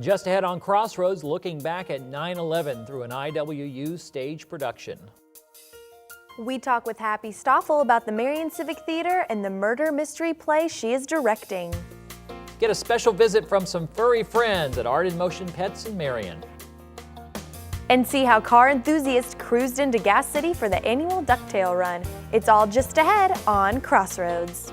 Just ahead on Crossroads, looking back at 9/11 through an IWU stage production. We talk with Happy Stoffel about the Marion Civic Theater and the murder mystery play she is directing. Get a special visit from some furry friends at Art in Motion Pets in Marion. And see how car enthusiasts cruised into Gas City for the annual Ducktail Run. It's all just ahead on Crossroads.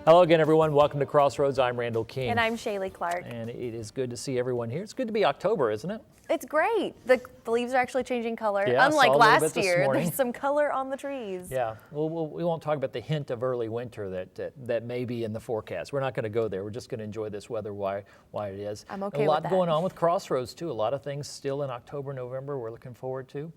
Hello again, everyone. Welcome to Crossroads. I'm Randall King. And I'm Shaylee Clark. And it is good to see everyone here. It's good to be October, isn't it? It's great. The leaves are actually changing color. Yeah, unlike last year, morning. there's some color on the trees. Yeah, we won't talk about the hint of early winter that may be in the forecast. We're not going to go there. We're just going to enjoy this weather while it is. I'm okay with that. A lot going on with Crossroads, too. A lot of things still in October, November we're looking forward to.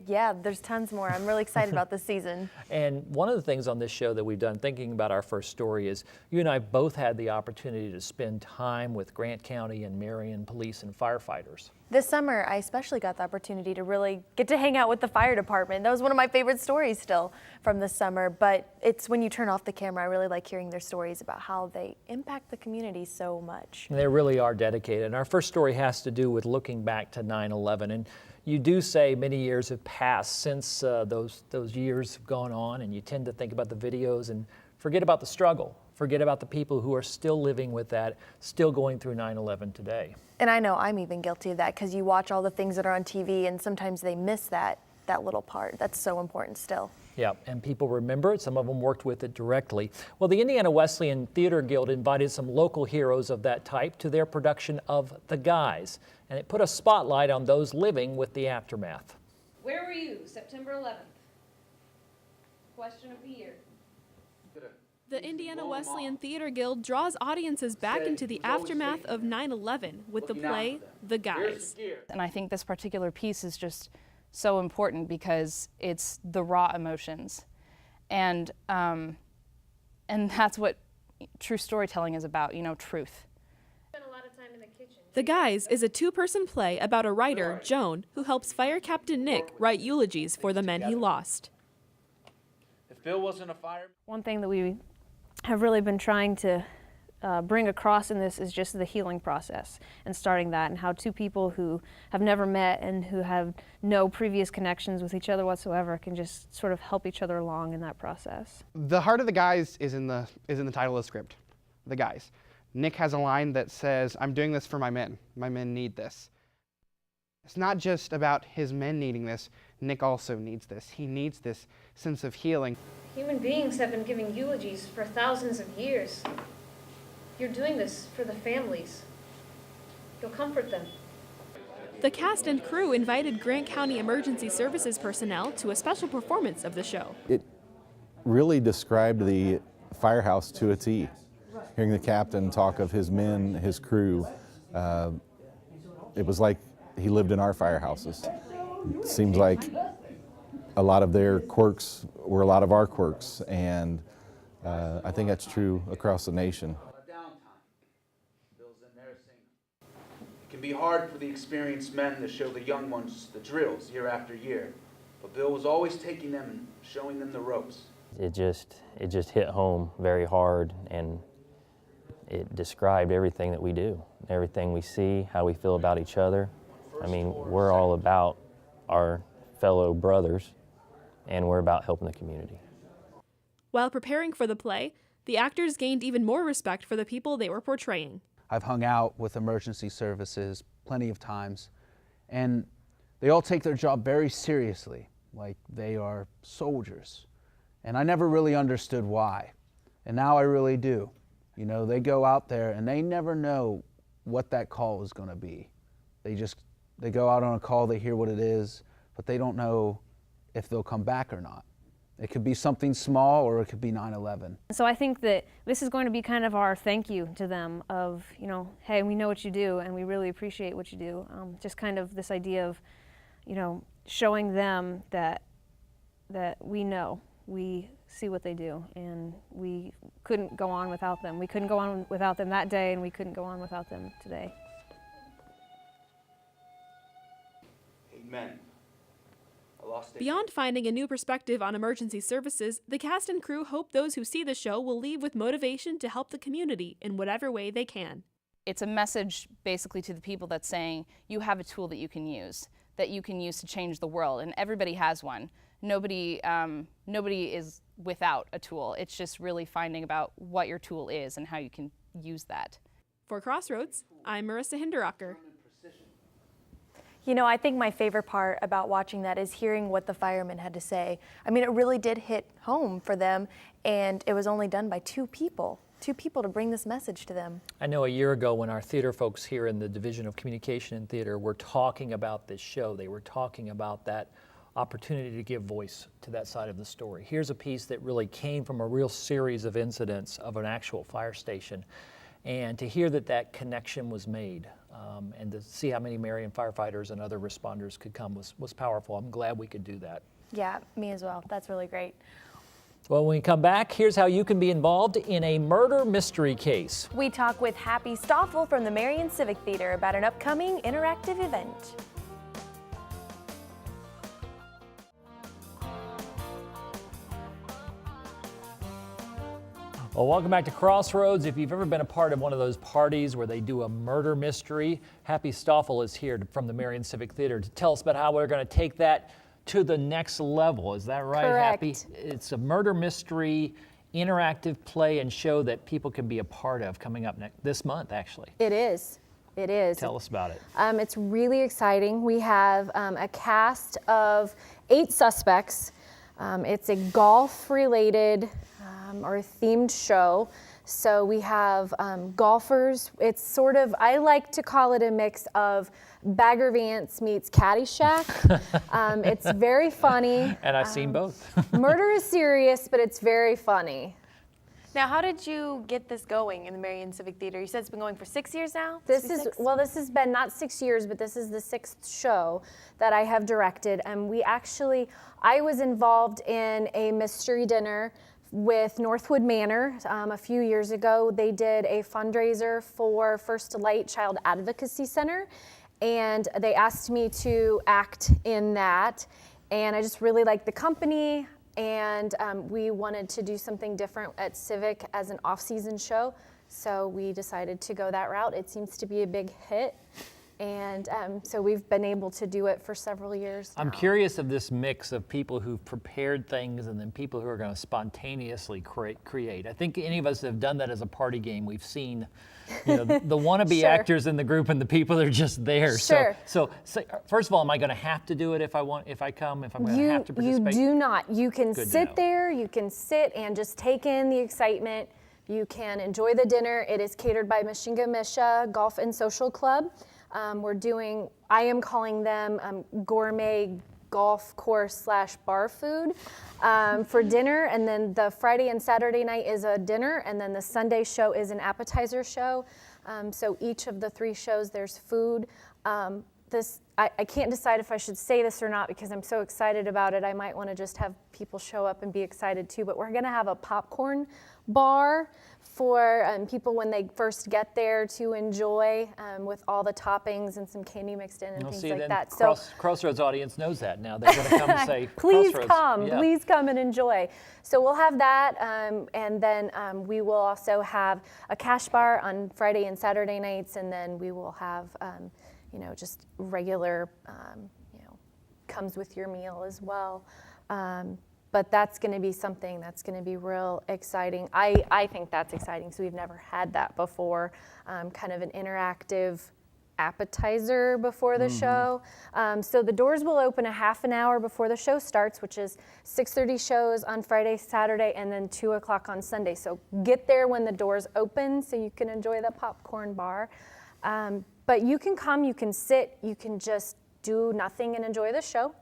Yeah, there's tons more. I'm really excited about this season. And one of the things on this show that we've done, thinking about our first story, is you and I both had the opportunity to spend time with Grant County and Marion police and firefighters. This summer, I especially got the opportunity to really get to hang out with the fire department. That was one of my favorite stories still from this summer, but it's when you turn off the camera, I really like hearing their stories about how they impact the community so much. And they really are dedicated. And our first story has to do with looking back to 9/11. And you do say many years have passed since those years have gone on, and you tend to think about the videos and forget about the struggle, forget about the people who are still living with that, still going through 9/11 today. And I know I'm even guilty of that because you watch all the things that are on TV and sometimes they miss that little part. That's so important still. Yeah, and people remember it. Some of them worked with it directly. Well, the Indiana Wesleyan Theater Guild invited some local heroes of that type to their production of The Guys, and it put a spotlight on those living with the aftermath. Where were you September 11th? Question of the year. The Indiana Wesleyan Theater Guild draws audiences back into the aftermath of 9/11 with the play The Guys. And I think this particular piece is just so important because it's the raw emotions. And that's what true storytelling is about, truth. The Guys is a two-person play about a writer, Joan, who helps Fire Captain Nick write eulogies for the men he lost. If Bill wasn't a fireman. One thing that we have really been trying to bring across in this is just the healing process and starting that, and how two people who have never met and who have no previous connections with each other whatsoever can just sort of help each other along in that process. The heart of The Guys is in the title of the script, The Guys. Nick has a line that says, "I'm doing this for my men. My men need this." It's not just about his men needing this. Nick also needs this. He needs this sense of healing. Human beings have been giving eulogies for thousands of years. You're doing this for the families. You'll comfort them. The cast and crew invited Grant County Emergency Services personnel to a special performance of the show. It really described the firehouse to a T. Hearing the captain talk of his men, his crew, it was like he lived in our firehouses. It seems like a lot of their quirks were a lot of our quirks, and I think that's true across the nation. It can be hard for the experienced men to show the young ones the drills year after year, but Bill was always taking them and showing them the ropes. It just hit home very hard, and it described everything that we do, everything we see, how we feel about each other. I mean, we're all about our fellow brothers, and we're about helping the community. While preparing for the play, the actors gained even more respect for the people they were portraying. I've hung out with emergency services plenty of times, and they all take their job very seriously, like they are soldiers. And I never really understood why, and now I really do. They go out there and they never know what that call is going to be. They go out on a call, they hear what it is, but they don't know if they'll come back or not. It could be something small, or it could be 9/11. So I think that this is going to be kind of our thank you to them of, hey, we know what you do and we really appreciate what you do. Just kind of this idea of, showing them that we know, we see what they do, and we couldn't go on without them. We couldn't go on without them that day, and we couldn't go on without them today. Amen. Beyond finding a new perspective on emergency services, the cast and crew hope those who see the show will leave with motivation to help the community in whatever way they can. It's a message basically to the people that's saying you have a tool that you can use to change the world, and everybody has one. Nobody is without a tool. It's just really finding about what your tool is and how you can use that. For Crossroads, I'm Marissa Hinderacher. You know, I think my favorite part about watching that is hearing what the firemen had to say. I mean, it really did hit home for them, and it was only done by two people to bring this message to them. I know a year ago when our theater folks here in the Division of Communication and Theater were talking about this show, they were talking about that opportunity to give voice to that side of the story. Here's a piece that really came from a real series of incidents of an actual fire station. And to hear that that connection was made and to see how many Marion firefighters and other responders could come was powerful. I'm glad we could do that. Yeah, me as well. That's really great. Well, when we come back, here's how you can be involved in a murder mystery case. We talk with Happy Stoffel from the Marion Civic Theater about an upcoming interactive event. Well, welcome back to Crossroads. If you've ever been a part of one of those parties where they do a murder mystery, Happy Stoffel is here from the Marion Civic Theater to tell us about how we're going to take that to the next level. Is that right, Correct. Happy? It's a murder mystery interactive play and show that people can be a part of coming up this month, actually. It is. It is. Tell us about it. It's really exciting. We have a cast of 8 suspects. It's a golf-related or themed show. So we have golfers. It's sort of, I like to call it a mix of Bagger Vance meets Caddyshack. It's very funny. And I've seen both. Murder is serious, but it's very funny. Now, how did you get this going in the Marion Civic Theater? You said it's been going for 6 years now? This has been not 6 years, but this is the 6th show that I have directed. And I was involved in a mystery dinner with Northwood Manor a few years ago. They did a fundraiser for First Light Child Advocacy Center, and they asked me to act in that. And I just really liked the company, and we wanted to do something different at Civic as an off-season show, so we decided to go that route. It seems to be a big hit, and so we've been able to do it for several years now. I'm curious of this mix of people who've prepared things and then people who are going to spontaneously create. I think any of us that have done that as a party game, we've seen the wannabe Sure. actors in the group and the people that are just there. Sure. So first of all, am I going to have to do it if I'm going to have to participate? You do not. You can Good to sit know. there, you can sit and just take in the excitement. You can enjoy the dinner. It is catered by Mishinga Misha Golf and Social Club. I am calling them gourmet golf course / bar food for dinner. And then the Friday and Saturday night is a dinner. And then the Sunday show is an appetizer show. So each of the 3 shows, there's food. I can't decide if I should say this or not because I'm so excited about it. I might want to just have people show up and be excited too. But we're going to have a popcorn bar for people when they first get there to enjoy with all the toppings and some candy mixed in and things like that. So Crossroads audience knows that now. They're going to come and say, please Crossroads. come, Yeah. please come and enjoy. So we'll have that, and then we will also have a cash bar on Friday and Saturday nights, and then we will have just regular, comes with your meal as well. But that's going to be something that's going to be real exciting. I think that's exciting, so we've never had that before, kind of an interactive appetizer before the show. So the doors will open a half an hour before the show starts, which is 6:30 shows on Friday, Saturday, and then 2 o'clock on Sunday. So get there when the doors open so you can enjoy the popcorn bar. But you can come, you can sit, you can just do nothing and enjoy the show,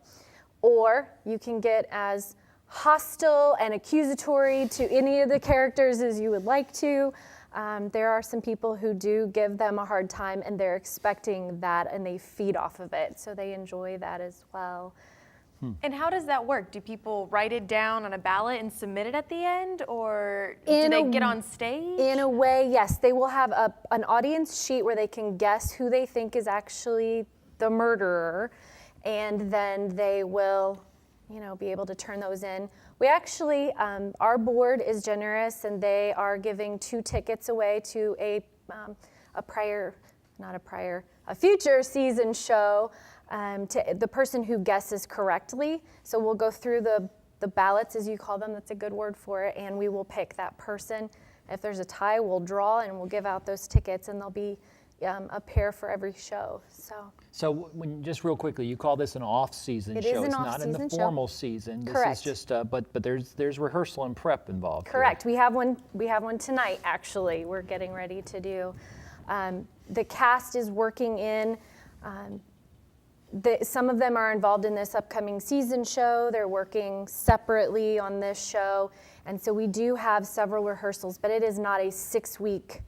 or you can get as hostile and accusatory to any of the characters as you would like to. There are some people who do give them a hard time, and they're expecting that, and they feed off of it, so they enjoy that as well. And how does that work? Do people write it down on a ballot and submit it at the end, or do they get on stage? In a way, yes. They will have an audience sheet where they can guess who they think is actually the murderer, and then they will be able to turn those in. We actually, our board is generous, and they are giving 2 tickets away to a future season show to the person who guesses correctly. So we'll go through the ballots, as you call them, that's a good word for it, and we will pick that person. If there's a tie, we'll draw and we'll give out those tickets, and there'll be a pair for every show. So just real quickly, you call this an off-season show. It is an It's not in the off-season show. formal season. This Correct. is just, but there's rehearsal and prep involved. Correct. We have one tonight, actually. We're getting ready to do. The cast is working in. Some of them are involved in this upcoming season show. They're working separately on this show. And so we do have several rehearsals, but it is not a 6-week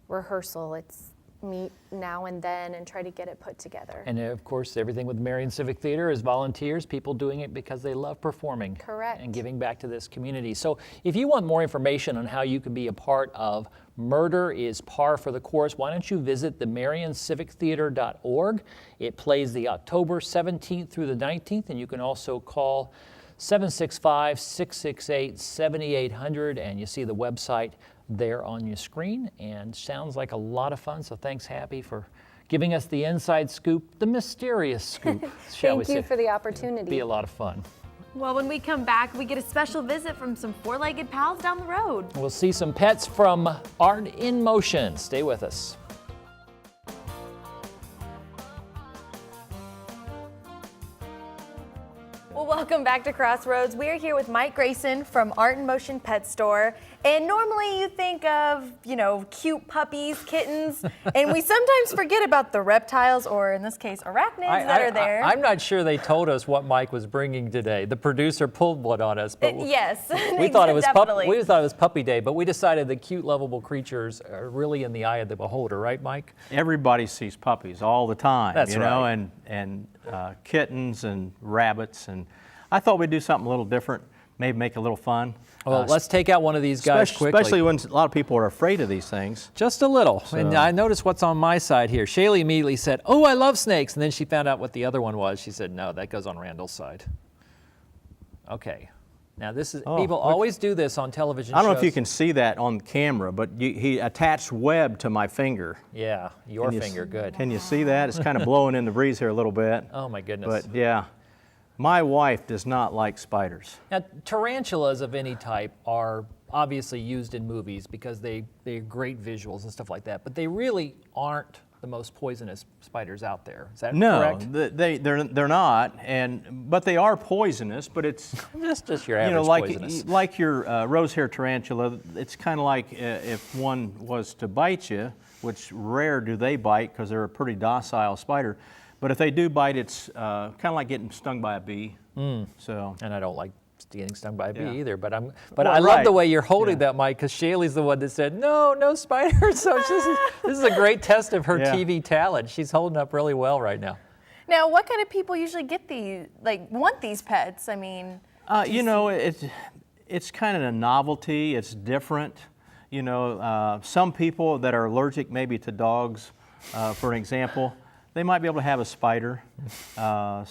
rehearsal. It's meet now and then and try to get it put together. And of course, everything with Marion Civic Theater is volunteers, people doing it because they love performing. Correct. And giving back to this community. So if you want more information on how you can be a part of Murder is Par for the Course, why don't you visit the marioncivictheater.org. It plays the October 17th through the 19th, and you can also call 765-668-7800, and you see the website there on your screen, and sounds like a lot of fun. So thanks, Happy, for giving us the inside scoop, the mysterious scoop, shall we say. Thank you for the opportunity. It'll be a lot of fun. Well, when we come back, we get a special visit from some four-legged pals down the road. We'll see some pets from Art in Motion. Stay with us. Well, welcome back to Crossroads. We are here with Mike Grayson from Art in Motion Pet Store. And normally you think of, cute puppies, kittens, and we sometimes forget about the reptiles, or in this case, arachnids that are there. I'm not sure they told us what Mike was bringing today. The producer pulled one on us, but yes, we thought it was definitely. puppy day. But we decided the cute, lovable creatures are really in the eye of the beholder, right, Mike? Everybody sees puppies all the time, That's right. and kittens and rabbits, and I thought we'd do something a little different, maybe make a little fun. Well, let's take out one of these guys quickly. Especially when a lot of people are afraid of these things. Just a little. So. And I noticed what's on my side here. Shaylee immediately said, "Oh, I love snakes." And then she found out what the other one was. She said, "No, that goes on Randall's side." Okay. Now this is, people always do this on television shows. I don't know if you can see that on camera, but he attached web to my finger. Yeah, your finger, good. Can you see that? It's kind of blowing in the breeze here a little bit. Oh my goodness. But yeah. My wife does not like spiders. Now, tarantulas of any type are obviously used in movies because they're great visuals and stuff like that, but they really aren't the most poisonous spiders out there. Is that correct? No, they're not, but they are poisonous. But it's just your average poisonous. Like your rose-hair tarantula. It's kind of like if one was to bite you, which rare do they bite because they're a pretty docile spider. But if they do bite, it's kind of like getting stung by a bee. So, and I don't like getting stung by a bee Yeah. either. But I Well, love the way you're holding that, Mike, because Shaylee's the one that said no spiders. So this is a great test of her TV talent. She's holding up really well right now. Now, what kind of people usually get want these pets? I mean, it's kind of a novelty. It's different. Some people that are allergic maybe to dogs, for an example. They might be able to have a spider, And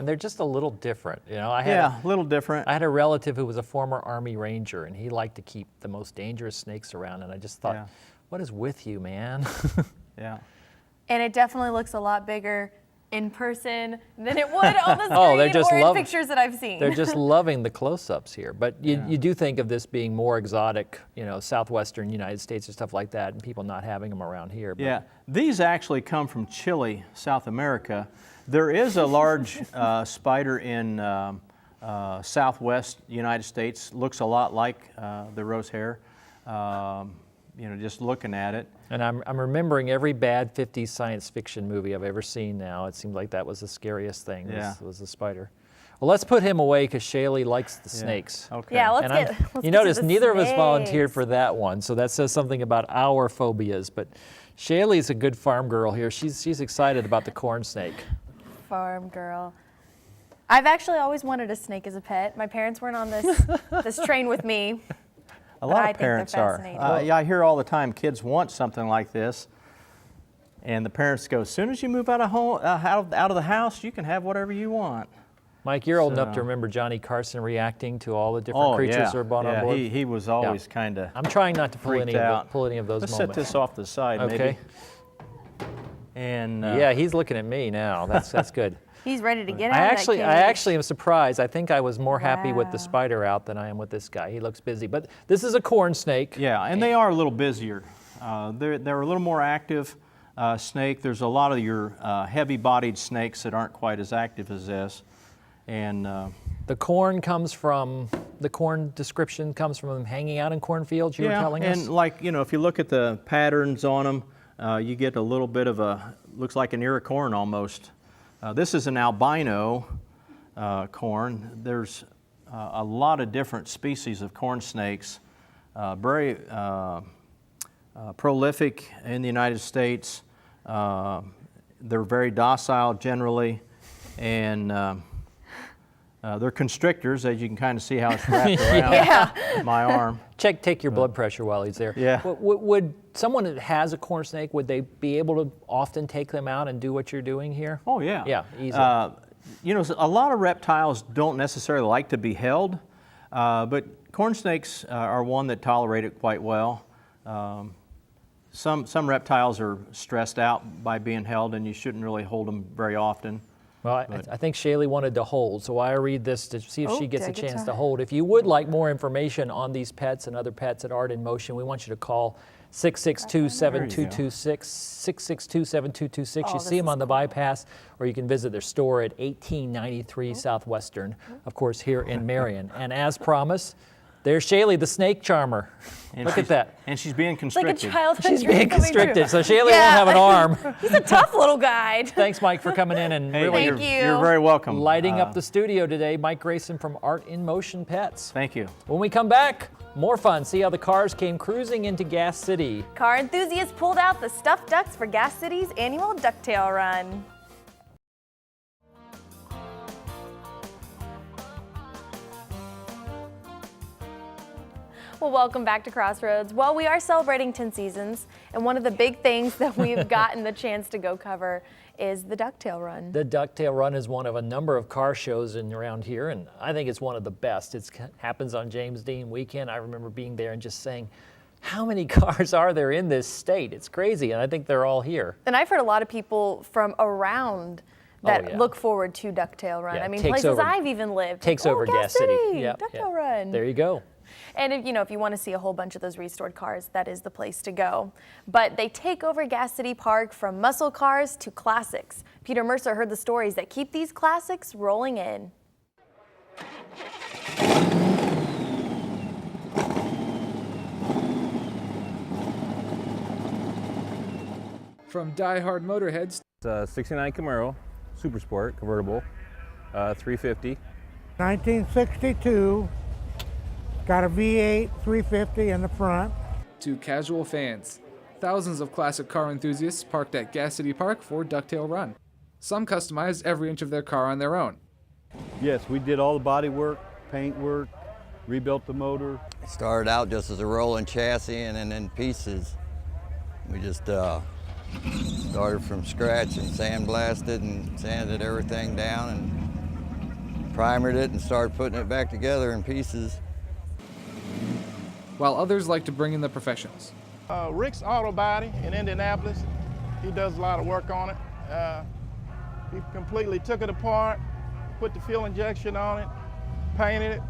they're just a little different, a little different. I had a relative who was a former Army Ranger, and he liked to keep the most dangerous snakes around, and I just thought, what is with you, man? Yeah. And it definitely looks a lot bigger in person than it would on the screen or in pictures that I've seen. They're just loving the close-ups here. But you do think of this being more exotic, southwestern United States or stuff like that, and people not having them around here. But. Yeah, these actually come from Chile, South America. There is a large spider in southwest United States. Looks a lot like the rose hair. Just looking at it. And I'm remembering every bad 50s science fiction movie I've ever seen now. It seemed like that was the scariest thing, was the spider. Well, let's put him away because Shaylee likes the snakes. Okay. Yeah, let's get you notice neither of us volunteered for that one, so that says something about our phobias. But Shaylee's a good farm girl here. She's excited about the corn snake. Farm girl. I've actually always wanted a snake as a pet. My parents weren't on this train with me. A lot of parents are. I hear all the time kids want something like this, and the parents go, as soon as you move out of the house, you can have whatever you want. Mike, you're old enough to remember Johnny Carson reacting to all the different creatures that were brought on board. He was always kind of. I'm trying not to pull any of those Let's moments. set this off the side, okay. maybe. And yeah, he's looking at me now. That's good. He's ready to get out I of that cage. actually am surprised. I think I was more happy with the spider out than I am with this guy. He looks busy, but this is a corn snake. Yeah, and they are a little busier. They're a little more active snake. There's a lot of your heavy-bodied snakes that aren't quite as active as this. And the corn description comes from them hanging out in cornfields, you were telling us? And like, if you look at the patterns on them, you get a little bit of looks like an ear of corn almost. This is an albino corn. There's a lot of different species of corn snakes, very prolific in the United States. They're very docile generally, and they're constrictors, as you can kind of see how it's wrapped around my arm. Take your blood pressure while he's there. Yeah. Would someone that has a corn snake, would they be able to often take them out and do what you're doing here? Oh, yeah. Yeah, easily. A lot of reptiles don't necessarily like to be held, but corn snakes are one that tolerate it quite well. Some reptiles are stressed out by being held, and you shouldn't really hold them very often. Well, I think Shaylee wanted to hold, so I read this to see if she gets a chance to hold. If you would like more information on these pets and other pets at Art in Motion, we want you to call 662-7226, 662-7226. You see them on the bypass, or you can visit their store at 1893 Southwestern, of course, here in Marion. And as promised, there's Shaylee, the snake charmer. And look at that. And she's being constricted. Like a childhood She's being dream coming constricted, true. so Shaylee won't have an arm. He's a tough little guy. Thanks, Mike, for coming in and really Thank you. You're very welcome. lighting up the studio today. Mike Grayson from Art in Motion Pets. Thank you. When we come back, more fun. See how the cars came cruising into Gas City. Car enthusiasts pulled out the stuffed ducks for Gas City's annual Ducktail Run. Well, welcome back to Crossroads. Well, we are celebrating 10 seasons, and one of the big things that we've gotten the chance to go cover is the Ducktail Run. The Ducktail Run is one of a number of car shows around here, and I think it's one of the best. It happens on James Dean weekend. I remember being there and just saying, how many cars are there in this state? It's crazy, and I think they're all here. And I've heard a lot of people from around that look forward to Ducktail Run. Yeah, I mean, places I've even lived. Takes over Gas City. Yep, Ducktail Run. There you go. And if you want to see a whole bunch of those restored cars, that is the place to go. But they take over Gas City Park from muscle cars to classics. Peter Mercer heard the stories that keep these classics rolling in. From die-hard motorheads. It's a 69 Camaro, Super Sport, convertible, 350. 1962. Got a V8 350 in the front. To casual fans. Thousands of classic car enthusiasts parked at Gas City Park for Ducktail Run. Some customized every inch of their car on their own. Yes, we did all the body work, paint work, rebuilt the motor. It started out just as a rolling chassis and then in pieces. We just started from scratch and sandblasted and sanded everything down and primered it and started putting it back together in pieces. While others like to bring in the professionals. Rick's Auto Body in Indianapolis, he does a lot of work on it. He completely took it apart, put the fuel injection on it, painted it.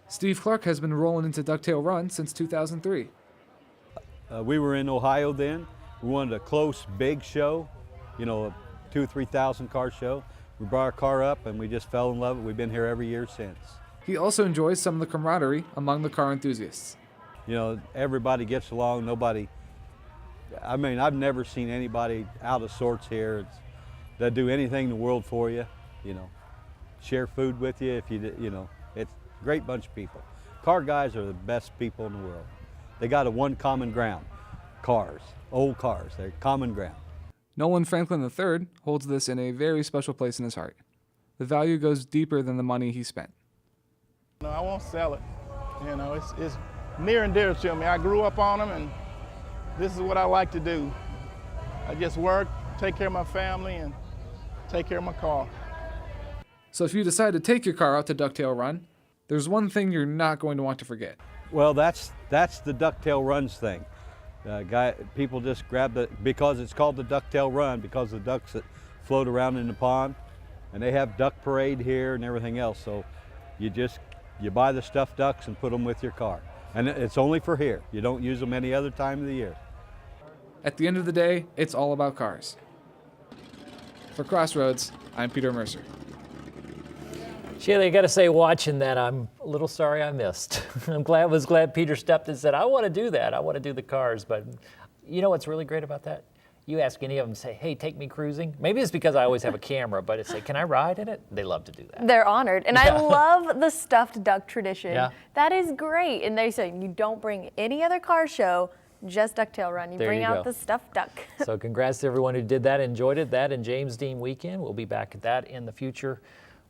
Steve Clark has been rolling into Ducktail Run since 2003. We were in Ohio then. We wanted a close, big show, a 2,000 or 3,000 car show. We brought our car up and we just fell in love with it. We've been here every year since. He also enjoys some of the camaraderie among the car enthusiasts. Everybody gets along, I've never seen anybody out of sorts here. They'll do anything in the world for you, share food with you if it's a great bunch of people. Car guys are the best people in the world. They got one common ground, cars, old cars, they're common ground. Nolan Franklin III holds this in a very special place in his heart. The value goes deeper than the money he spent. I won't sell it. It's near and dear to me. I grew up on them, and this is what I like to do. I just work, take care of my family, and take care of my car. So if you decide to take your car out to Ducktail Run, there's one thing you're not going to want to forget. Well, that's the Ducktail Runs thing. People just grab because it's called the Ducktail Run, because the ducks that float around in the pond, and they have duck parade here and everything else. So you buy the stuffed ducks and put them with your car. And it's only for here. You don't use them any other time of the year. At the end of the day, it's all about cars. For Crossroads, I'm Peter Mercer. Shaylee, I got to say, watching that, I'm a little sorry I missed. was glad Peter stepped and said, I want to do that. I want to do the cars. But you know what's really great about that? You ask any of them, say, hey, take me cruising. Maybe it's because I always have a camera, but it's like, can I ride in it? They love to do that. They're honored. And I love the stuffed duck tradition. Yeah. That is great. And they say you don't bring any other car show, just Ducktail Run. You bring out the stuffed duck. So congrats to everyone who did that, enjoyed it. That and James Dean Weekend. We'll be back at that in the future.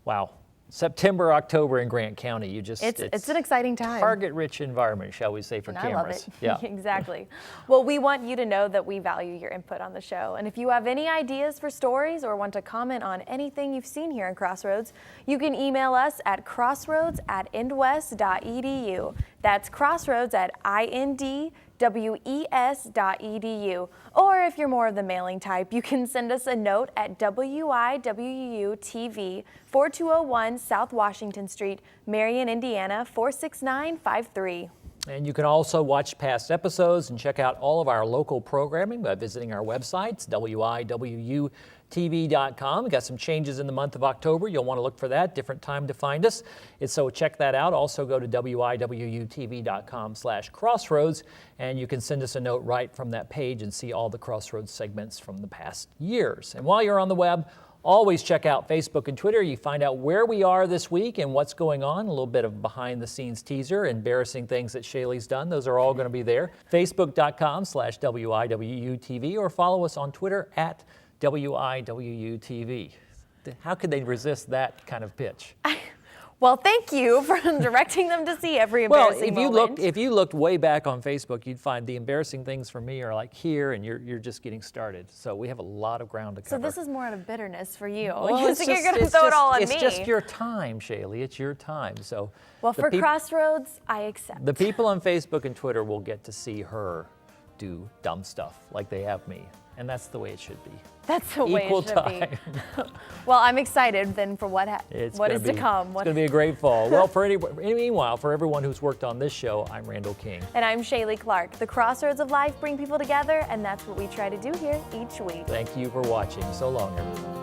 Wow. September, October in Grant County. It's an exciting time. Target-rich environment, shall we say, for and cameras. I love it. Yeah. Exactly. Well, we want you to know that we value your input on the show. And if you have any ideas for stories or want to comment on anything you've seen here in Crossroads, you can email us at crossroads@indwest.edu. That's crossroads@indwes.edu. Or if you're more of the mailing type, you can send us a note at WIWU-TV, 4201 South Washington Street, Marion, Indiana, 46953. And you can also watch past episodes and check out all of our local programming by visiting our websites, WIWUTV.com. We've got some changes in the month of October. You'll want to look for that. Different time to find us. So check that out. Also go to WIWUTV.com/Crossroads, and you can send us a note right from that page and see all the Crossroads segments from the past years. And while you're on the web, always check out Facebook and Twitter. You find out where we are this week and what's going on, a little bit of behind-the-scenes teaser, embarrassing things that Shaylee's done. Those are all going to be there. Facebook.com/WIWUTV, or follow us on Twitter at WIWUTV. How could they resist that kind of pitch? Well, thank you for directing them to see every embarrassing moment. If you looked way back on Facebook, you'd find the embarrassing things for me are like here, and you're just getting started. So we have a lot of ground to cover. So this is more out of bitterness for you. Well, You think you're going to throw it all on me. It's just your time, Shaylee. It's your time. So well, for Crossroads, I accept. The people on Facebook and Twitter will get to see her do dumb stuff like they have me. And that's the way it should be. That's the way Equal it should time. be. Well, I'm excited then for what is to come. It's going to be a great fall. Well, meanwhile, for everyone who's worked on this show, I'm Randall King. And I'm Shaylee Clark. The Crossroads of Life bring people together, and that's what we try to do here each week. Thank you for watching. So long, everyone.